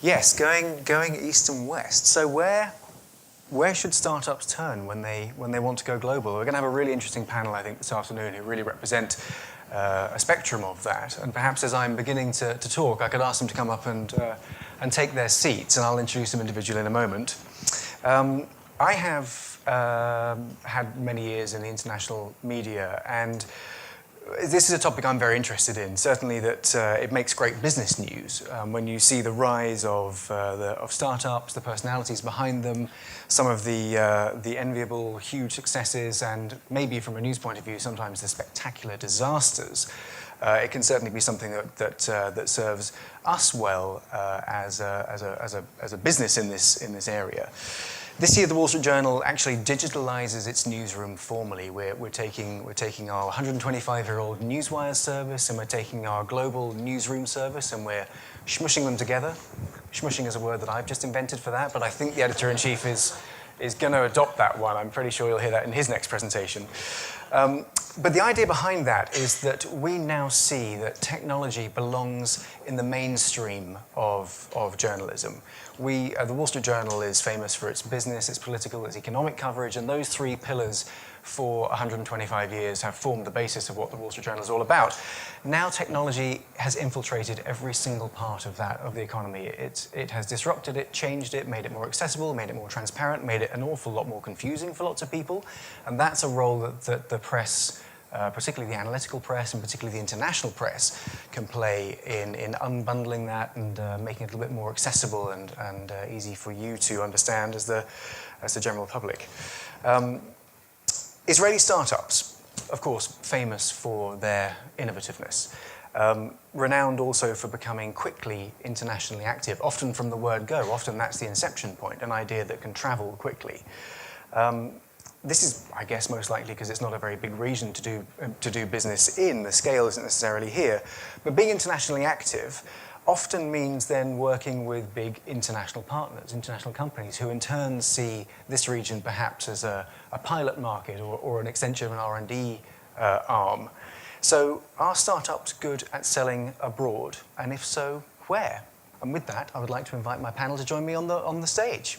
Yes, going east and west. So where should startups turn when they want to go global? We're going to have a really interesting panel, I think, this afternoon who really represent a spectrum of that. And perhaps as I'm beginning to talk, I could ask them to come up and take their seats, and I'll introduce them individually in a moment. I have had many years in the international media, and this is a topic I'm very interested in. Certainly that it makes great business news when you see the rise of startups, the personalities behind them, some of the enviable, huge successes, and maybe from a news point of view, sometimes the spectacular disasters. It can certainly be something that serves us well as a business in this area. This year, the Wall Street Journal actually digitalizes its newsroom formally. We're taking our 125-year-old Newswire service, and we're taking our global newsroom service, and we're smushing them together. Smushing is a word that I've just invented for that, but I think the editor-in-chief is going to adopt that one. I'm pretty sure you'll hear that in his next presentation. But the idea behind that is that we now see that technology belongs in the mainstream of journalism. The Wall Street Journal is famous for its business, its political, its economic coverage, and those three pillars for 125 years have formed the basis of what the Wall Street Journal is all about. Now technology has infiltrated every single part of the economy. It has disrupted it, changed it, made it more accessible, made it more transparent, made it an awful lot more confusing for lots of people. And that's a role that the press, particularly the analytical press and particularly the international press, can play in unbundling that and making it a little bit more accessible and easy for you to understand as the general public. Israeli startups, of course, famous for their innovativeness, renowned also for becoming quickly internationally active, often from the word go. Often that's the inception point, an idea that can travel quickly. This is, I guess, most likely because it's not a very big region to do business in. The scale isn't necessarily here. But being internationally active often means then working with big international partners, international companies, who in turn see this region perhaps as a pilot market or an extension of an R&D arm. So are startups good at selling abroad? And if so, where? And with that, I would like to invite my panel to join me on the stage.